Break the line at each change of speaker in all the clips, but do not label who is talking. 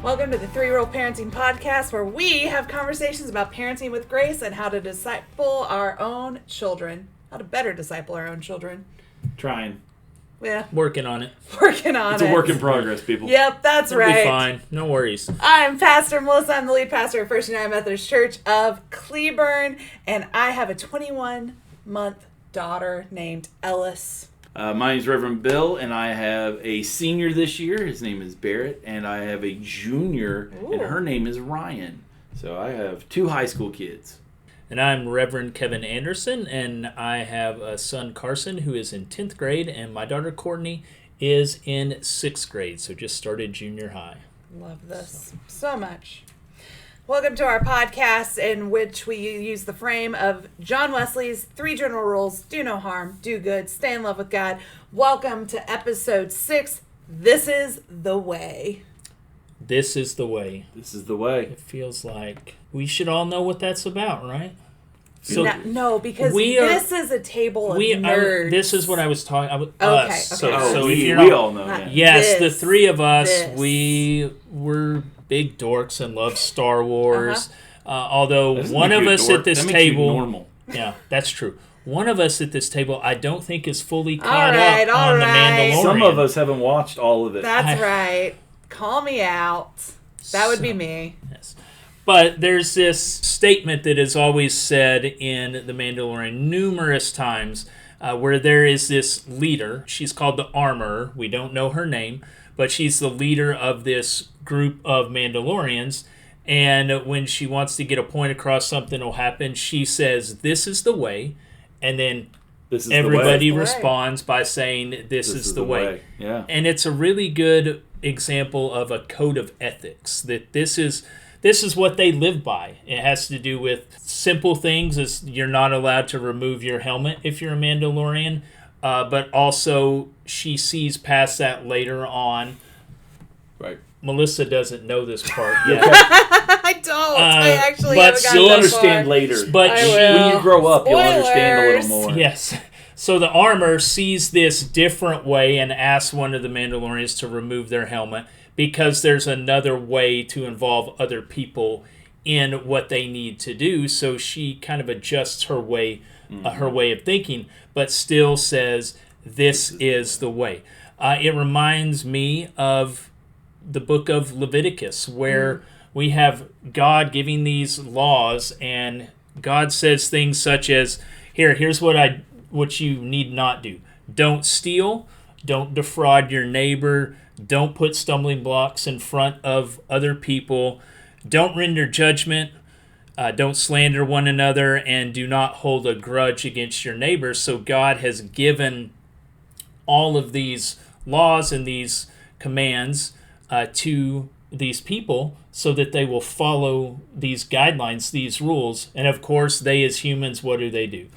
Welcome to the 3-Year-Old Parenting Podcast, where we have conversations about parenting with grace and how to disciple our own children. How to better disciple our own children.
Trying.
Yeah.
Working on it.
It's a work in progress, people.
Yep, that's
It'll
right.
be fine. No worries.
I'm Pastor Melissa. I'm the lead pastor of First United Methodist Church of Cleburne, and I have a 21-month daughter named Ellis.
My name's Reverend Bill, and I have a senior this year. His name is Barrett, and I have a junior, and her name is Ryan. So I have 2 high school kids.
And I'm Reverend Kevin Anderson, and I have a son, Carson, who is in 10th grade, and my daughter, Courtney, is in 6th grade, so just started junior high.
Love this so much. Welcome to our podcast, in which we use the frame of John Wesley's 3 general rules: do no harm, do good, stay in love with God. Welcome to episode 6. This is the way.
This is the way.
This is the way.
It feels like we should all know what that's about, right?
So no, because this is a table of nerds.
This is what I was talking about.
Okay.
Us.
Okay.
So if
we
you're
all know that.
Yes,
This,
the 3 of us,
this.
we're big dorks and love Star Wars. Although
That
one
make
of
you a
us
dork.
at this
That makes you
table,
normal.
yeah, that's true. One of us at this table, I don't think is fully caught
All right,
up on The Mandalorian.
Some of us haven't watched all of it.
That's right. Call me out. That would be me.
Yes. But there's this statement that is always said in The Mandalorian numerous times where there is this leader. She's called the Armorer. We don't know her name, but she's the leader of this group of Mandalorians. And when she wants to get a point across, something will happen. She says, "This is the way." And then everybody responds by saying, this is the way.
Yeah.
And it's a really good example of a code of ethics, that this is what they live by. It has to do with simple things, as you're not allowed to remove your helmet if you're a Mandalorian, but also she sees past that later on.
Right.
Melissa doesn't know this part yet.
I don't. I actually haven't gotten
you'll
that
understand
far.
later.
But
when you grow up, you'll understand a little
Spoilers.
more.
Yes. So the armor sees this different way and asks one of the Mandalorians to remove their helmet because there's another way to involve other people in what they need to do. So she kind of adjusts her way of thinking, but still says, this is the way. It reminds me of the book of Leviticus, where we have God giving these laws, and God says things such as, here's what you need not do. Don't steal, don't defraud your neighbor, don't put stumbling blocks in front of other people, don't render judgment, don't slander one another, and do not hold a grudge against your neighbor. So God has given all of these laws and these commands to these people so that they will follow these guidelines, these rules. And of course, they as humans, what do?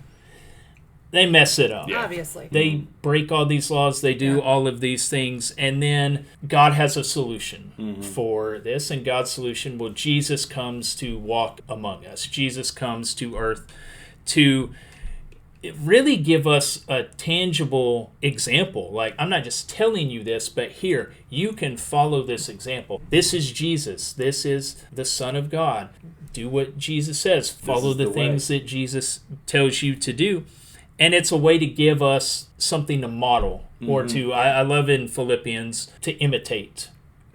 They mess it up.
Yeah. Obviously.
They break all these laws. They do all of these things. And then God has a solution for this. And God's solution, well, Jesus comes to walk among us. Jesus comes to earth to really give us a tangible example. Like, I'm not just telling you this, but here, you can follow this example. This is Jesus. This is the Son of God. Do what Jesus says. Follow the things that Jesus tells you to do. And it's a way to give us something to model or to, I love in Philippians, to imitate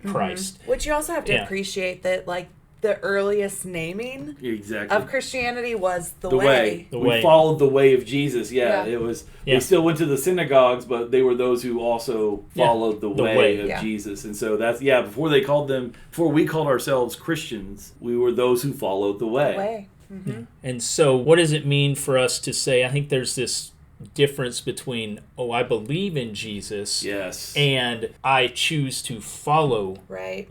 Christ.
Which you also have to appreciate that, like, the earliest naming of Christianity was the way.
We followed the way of Jesus. It was. They still went to the synagogues, but they were those who also followed the way of Jesus. And so that's before we called ourselves Christians, we were those who followed the way.
Mm-hmm.
And so what does it mean for us to say, I think there's this difference between, I believe in Jesus, and I choose to follow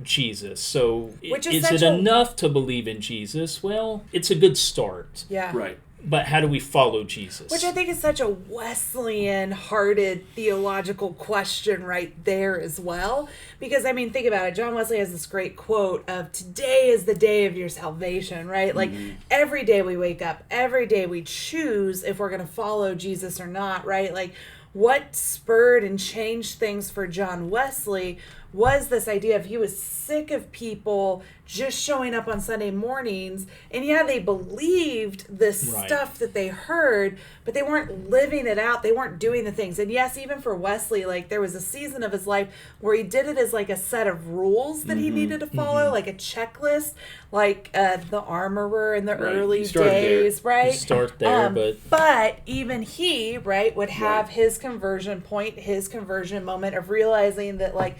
Jesus. So is it enough to believe in Jesus? Well, it's a good start.
Yeah.
Right.
But how do we follow Jesus?
Which I think is such a Wesleyan-hearted theological question right there as well. Because, I mean, think about it. John Wesley has this great quote of, today is the day of your salvation, right? Like, every day we wake up, every day we choose if we're going to follow Jesus or not, right? Like, what spurred and changed things for John Wesley was this idea of he was sick of people just showing up on Sunday mornings, and they believed this stuff that they heard, but they weren't living it out. They weren't doing the things. And yes, even for Wesley, like there was a season of his life where he did it as like a set of rules that he needed to follow, like a checklist, like the armorer in the early days, right?
You start there,
but even he, would have his conversion point, his conversion moment of realizing that like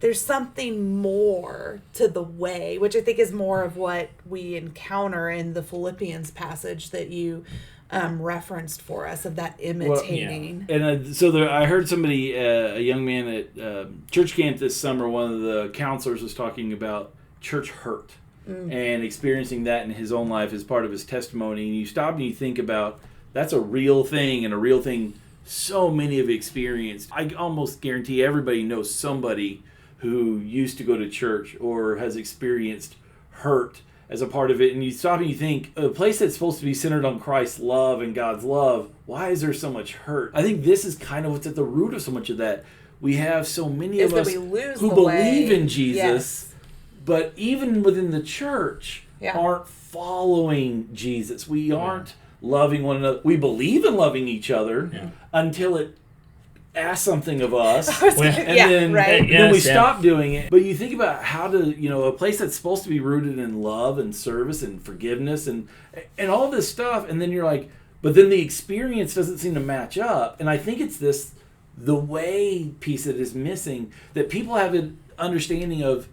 there's something more to the way, which I think is more of what we encounter in the Philippians passage that you referenced for us, of that imitating.
Well, and so I heard somebody, a young man at church camp this summer, one of the counselors was talking about church hurt and experiencing that in his own life as part of his testimony. And you stop and you think about, that's a real thing, and a real thing so many have experienced. I almost guarantee everybody knows somebody who used to go to church or has experienced hurt as a part of it. And you stop and you think, a place that's supposed to be centered on Christ's love and God's love, why is there so much hurt? I think this is kind of what's at the root of so much of that. We have so many of us who believe in Jesus, but even within the church aren't following Jesus. We aren't loving one another. We believe in loving each other until it asks something of us, and then we stop doing it. But you think about how to, a place that's supposed to be rooted in love and service and forgiveness and all this stuff, and then you're like, but then the experience doesn't seem to match up. And I think it's the way piece that is missing, that people have an understanding of,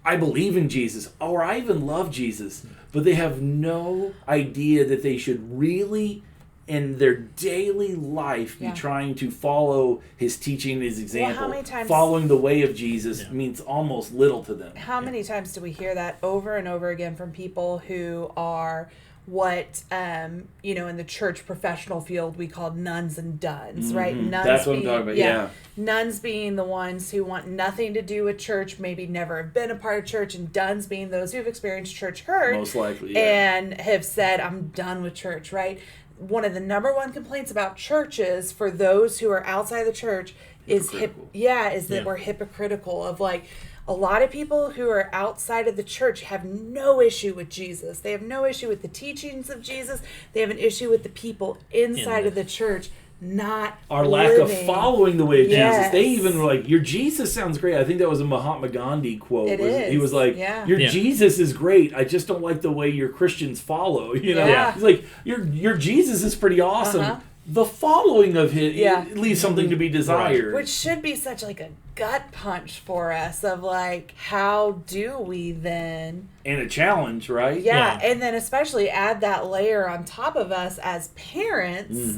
I believe in Jesus, or I even love Jesus, but they have no idea that they should really in their daily life be trying to follow his teaching, his example.
How many times,
following the way of Jesus means almost little to them.
How many times do we hear that over and over again from people who are what in the church professional field we call nuns and duns, right? Nuns
That's what I'm talking about.
Nuns being the ones who want nothing to do with church, maybe never have been a part of church, and duns being those who've experienced church hurt,
most likely,
and have said, I'm done with church, right? One of the number one complaints about churches for those who are outside the church is that we're hypocritical. Of like, a lot of people who are outside of the church have no issue with Jesus. They have no issue with the teachings of Jesus. They have an issue with the people inside of the church not
our lack of following the way of Jesus. They even were like, your Jesus sounds great. I think that was a Mahatma Gandhi quote. He was like, your Jesus is great. I just don't like the way your Christians follow. He's like, your Jesus is pretty awesome. The following of it leaves something to be desired.
Which should be such like a gut punch for us of like, how do we then...
And a challenge, right?
Yeah, and then especially add that layer on top of us as parents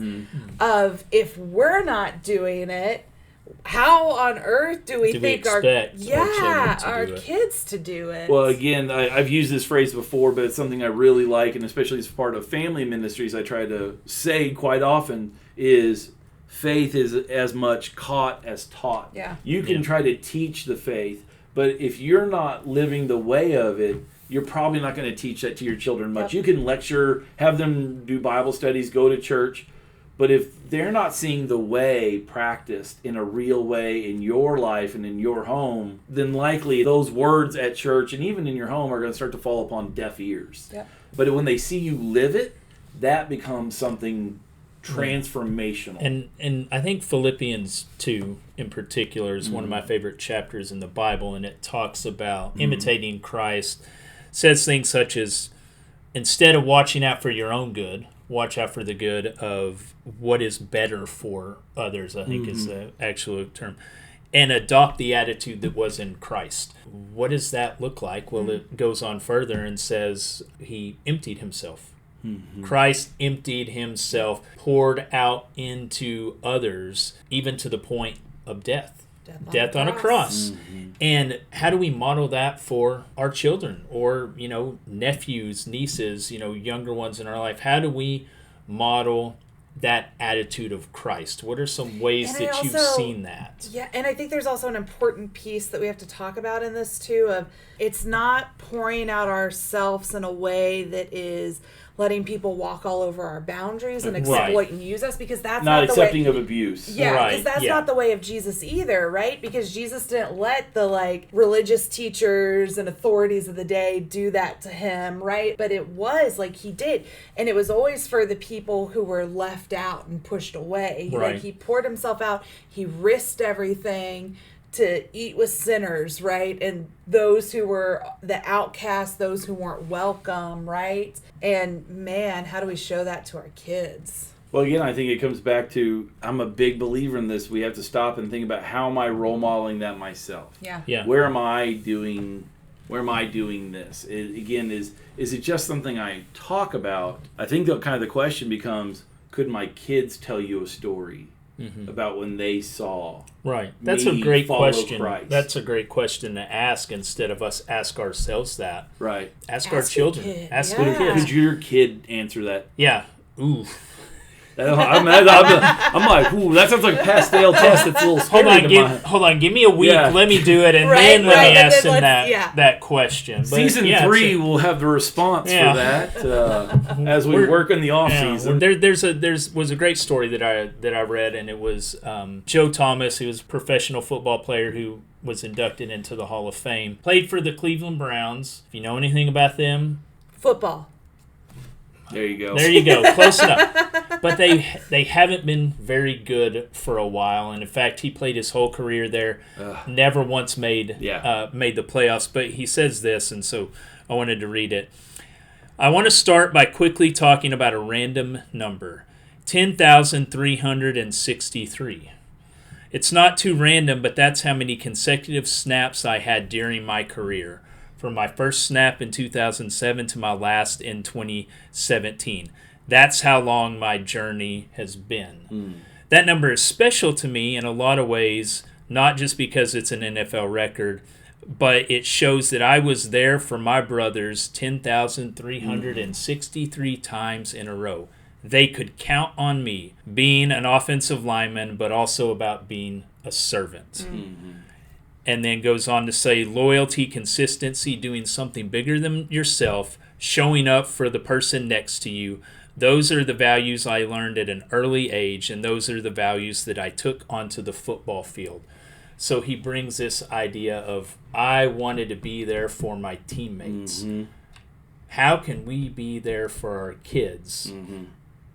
of, if we're not doing it, how on earth do we think our kids to do it?
Well, again, I've used this phrase before, but it's something I really like, and especially as part of family ministries, I try to say quite often is faith is as much caught as taught.
Yeah.
You can try to teach the faith, but if you're not living the way of it, you're probably not going to teach that to your children much. You can lecture, have them do Bible studies, go to church, but if they're not seeing the way practiced in a real way in your life and in your home, then likely those words at church and even in your home are going to start to fall upon deaf ears.
Yep.
But when they see you live it, that becomes something transformational.
And I think Philippians 2 in particular is one of my favorite chapters in the Bible, and it talks about imitating Christ. It says things such as, instead of watching out for your own good, watch out for the good of what is better for others, I think is the actual term, and adopt the attitude that was in Christ. What does that look like? Well, it goes on further and says he emptied himself. Christ emptied himself, poured out into others, even to the point of death. Death on a cross. And how do we model that for our children or, nephews, nieces, younger ones in our life? How do we model that attitude of Christ? What are some ways that you've seen that?
Yeah, and I think there's also an important piece that we have to talk about in this too, of it's not pouring out ourselves in a way that is letting people walk all over our boundaries and exploit and use us, because that's
not
the
accepting
way,
of abuse.
Yeah, because that's not the way of Jesus either, right? Because Jesus didn't let the religious teachers and authorities of the day do that to him, right? But it was he did, and it was always for the people who were left out and pushed away.
Right.
He poured himself out. He risked everything to eat with sinners, right? And those who were the outcasts, those who weren't welcome, right? And man, how do we show that to our kids?
Well, again, I think it comes back to, I'm a big believer in this. We have to stop and think about, how am I role modeling that myself?
Yeah.
Where am I doing this? Is it just something I talk about? I think the question becomes, could my kids tell you a story about when they saw?
Right. That's a great question.
Christ?
That's a great question to ask, instead of us ask ourselves that.
Right.
Ask our children. Ask
your
the kids.
Could your kid answer that?
Yeah. Ooh.
I'm like, ooh, that sounds like a pastel test. That's a little scary.
Hold on. Give me a week. Yeah. Let me do it, and then let me ask them that question. But,
Season 3 will have the response for that as we work in the off season.
There was a great story that I read, and it was Joe Thomas. He was a professional football player who was inducted into the Hall of Fame. Played for the Cleveland Browns. If you know anything about them,
football.
There you go.
There you go. Close enough. But they haven't been very good for a while, and in fact, he played his whole career there. Never once made the playoffs. But he says this, and so I wanted to read it. I want to start by quickly talking about a random number, 10,363. It's not too random, but that's how many consecutive snaps I had during my career, from my first snap in 2007 to my last in 2017. That's how long my journey has been. That number is special to me in a lot of ways, not just because it's an NFL record, but it shows that I was there for my brothers 10,363 times in a row. They could count on me being an offensive lineman, but also about being a servant. And then goes on to say, loyalty, consistency, doing something bigger than yourself, showing up for the person next to you. Those are the values I learned at an early age, and those are the values that I took onto the football field. So he brings this idea of, I wanted to be there for my teammates. How can we be there for our kids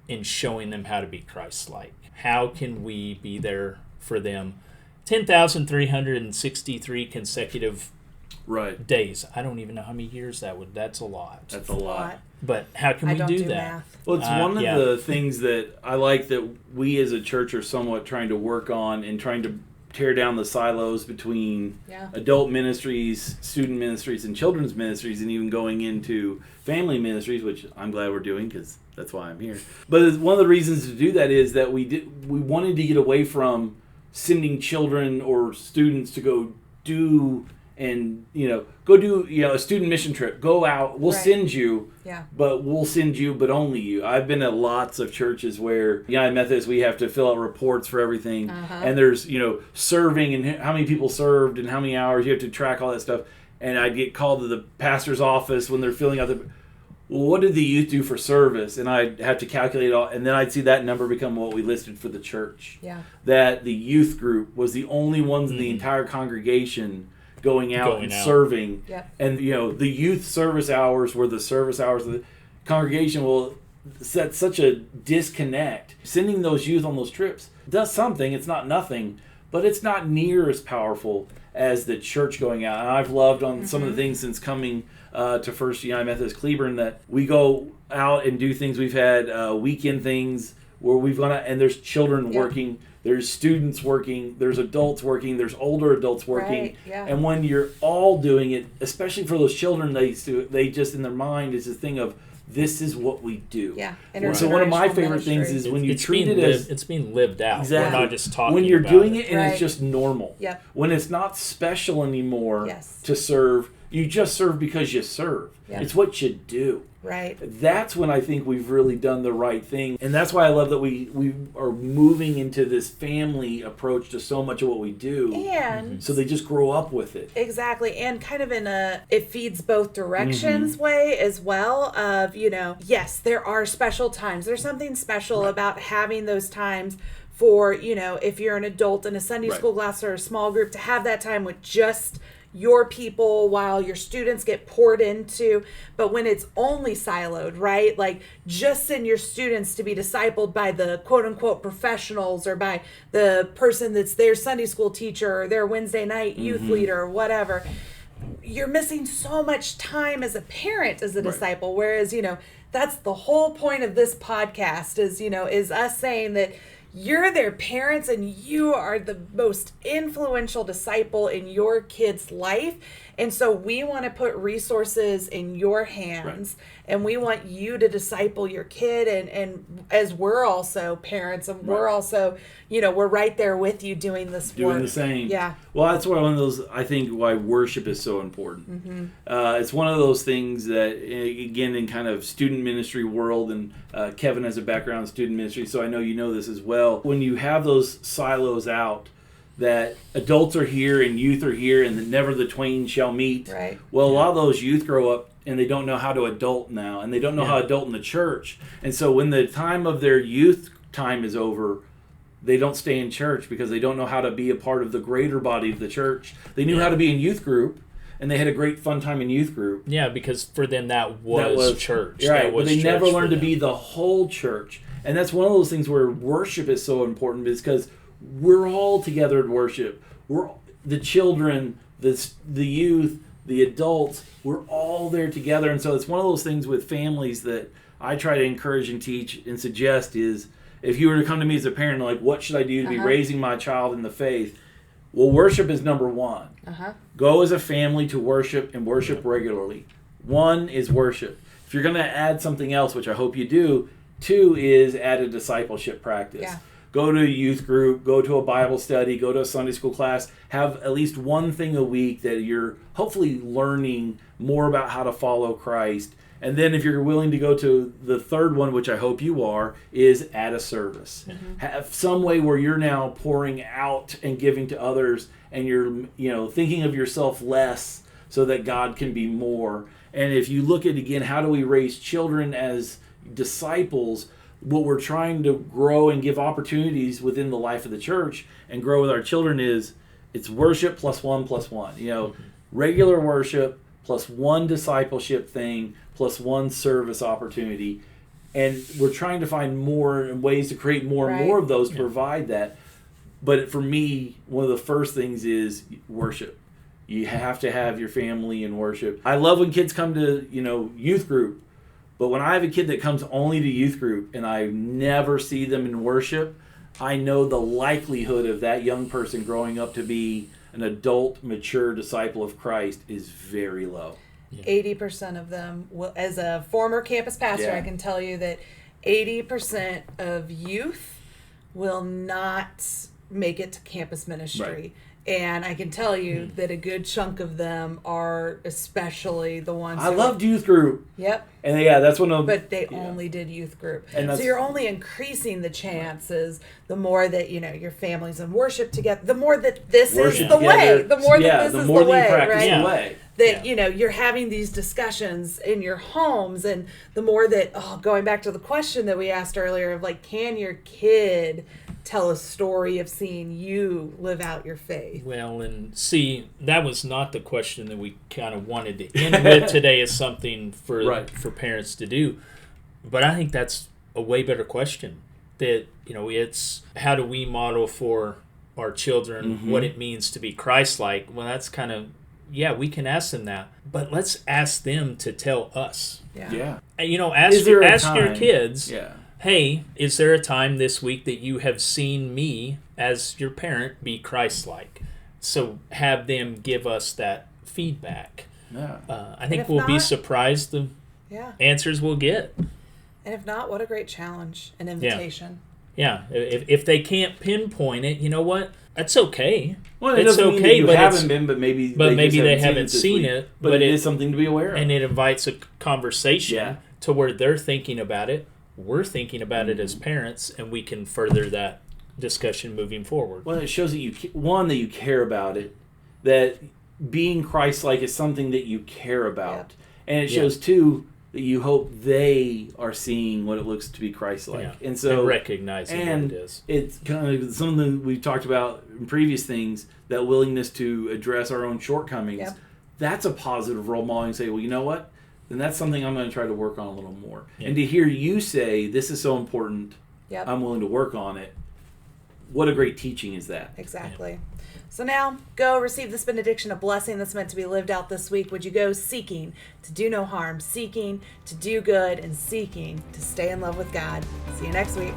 in showing them how to be Christ-like? How can we be there for them? 10,363 consecutive days. I don't even know how many years that's a lot.
That's a lot.
But how can we do that?
Math.
Well, it's one of the things that I like that we as a church are somewhat trying to work on, and trying to tear down the silos between adult ministries, student ministries, and children's ministries, and even going into family ministries, which I'm glad we're doing, because that's why I'm here. But one of the reasons to do that is that we wanted to get away from sending children or students to go do a student mission trip. Go out, we'll send you, but we'll send you, but only you. I've been at lots of churches where United Methodist, we have to fill out reports for everything, and there's serving and how many people served and how many hours, you have to track all that stuff. And I'd get called to the pastor's office when they're filling out what did the youth do for service? And I'd have to calculate all, and then I'd see that number become what we listed for the church. That the youth group was the only ones in the entire congregation going out and serving. And the youth service hours were the service hours of the congregation. Well, that's such a disconnect. Sending those youth on those trips does something. It's not nothing, but it's not near as powerful as the church going out. And I've loved on some of the things since coming to First United Methodist Cleburne, that we go out and do things. We've had weekend things where we've gone out, and there's children working, there's students working, there's adults working, there's older adults working. And when you're all doing it, especially for those children, they just in their mind is this thing of, this is what we do. So one of my favorite things is when you treat it as
it's being lived out.
Exactly.
We're not just talking
when you're
about
doing it and it's just normal.
Yep.
When it's not special anymore to serve, you just serve because you serve.
Yeah.
It's what you do.
Right.
That's when I think we've really done the right thing. And that's why I love that we are moving into this family approach to so much of what we do.
And
so they just grow up with it.
Exactly. And kind of in it feeds both directions way as well of, yes, there are special times. There's something special about having those times for, if you're an adult in a Sunday school class or a small group, to have that time with just your people while your students get poured into. But when it's only siloed, right? Like just send your students to be discipled by the quote unquote professionals or by the person that's their Sunday school teacher or their Wednesday night youth leader or whatever. You're missing so much time as a parent, as a disciple. Whereas, that's the whole point of this podcast is us saying that you're their parents and you are the most influential disciple in your kid's life. And so we want to put resources in your hands and we want you to disciple your kid. And as we're also parents and we're also, we're right there with you doing this work.
Doing the same.
Yeah.
Well, that's one of those, I think, why worship is so important. It's one of those things that, again, in kind of student ministry world, and Kevin has a background in student ministry, so I know you know this as well. When you have those silos out, that adults are here and youth are here and that never the twain shall meet.
Right.
Well, a lot of those youth grow up and they don't know how to adult now, and they don't know how to adult in the church. And so when the time of their youth time is over, they don't stay in church because they don't know how to be a part of the greater body of the church. They knew how to be in youth group, and they had a great fun time in youth group.
Yeah, because for them that was church.
Right,
that was
but they never learned to
them.
be the whole church. And that's one of those things where worship is so important, is because we're all together in worship. We're the children, the youth, the adults. We're all there together. And so it's one of those things with families that I try to encourage and teach and suggest is, if you were to come to me as a parent, like, what should I do to be raising my child in the faith? Well, worship is number one. Go as a family to worship and worship regularly. One is worship. If you're going to add something else, which I hope you do, two is add a discipleship practice.
Yeah.
Go to a youth group, go to a Bible study, go to a Sunday school class, have at least one thing a week that you're hopefully learning more about how to follow Christ. And then if you're willing to go to the third one, which I hope you are, is add a service. Have some way where you're now pouring out and giving to others, and you're thinking of yourself less so that God can be more. And if you look at, again, how do we raise children as disciples, what we're trying to grow and give opportunities within the life of the church and grow with our children is, it's worship plus one. Regular worship plus one discipleship thing plus one service opportunity. And we're trying to find more and ways to create more and more of those to provide that. But for me, one of the first things is worship. You have to have your family in worship. I love when kids come to, youth group. But when I have a kid that comes only to youth group and I never see them in worship, I know the likelihood of that young person growing up to be an adult, mature disciple of Christ is very low.
80% of them will, as a former campus pastor, I can tell you that 80% of youth will not make it to campus ministry.
Right.
And I can tell you that a good chunk of them are especially the ones
I loved youth group.
Yep.
And that's when
but they only did youth group. And so you're only increasing the chances the more that, your family's in worship together, the more that this is the way. The more that this is the way, right?
The way.
That, you're having these discussions in your homes, and the more that, going back to the question that we asked earlier of like, can your kid tell a story of seeing you live out your faith?
Well, and see, that was not the question that we kind of wanted to end with today as something for parents to do. But I think that's a way better question. That, it's how do we model for our children what it means to be Christ-like? Well, that's kind of, we can ask them that. But let's ask them to tell us.
Yeah.
Ask your kids. Yeah. Hey, is there a time this week that you have seen me as your parent be Christ-like? So have them give us that feedback. Yeah. I think we'll be surprised the answers we'll get.
And if not, what a great challenge and invitation.
Yeah, if they can't pinpoint it, you know what? That's okay.
Well, it doesn't mean that you haven't been, but maybe
they haven't seen it.
But it is something to be aware of.
And it invites a conversation to where they're thinking about it. We're thinking about it as parents, and we can further that discussion moving forward.
Well, it shows that that you care about it, that being Christ-like is something that you care about. And it shows, too, that you hope they are seeing what it looks to be Christ-like.
And recognizing what it is.
It's kind of something we've talked about in previous things, that willingness to address our own shortcomings. Yep. That's a positive role model, and say, well, you know what? Then that's something I'm going to try to work on a little more. And to hear you say, this is so important, I'm willing to work on it, what a great teaching is that.
Exactly. So now, go receive this benediction, a blessing that's meant to be lived out this week. Would you go seeking to do no harm, seeking to do good, and seeking to stay in love with God. See you next week.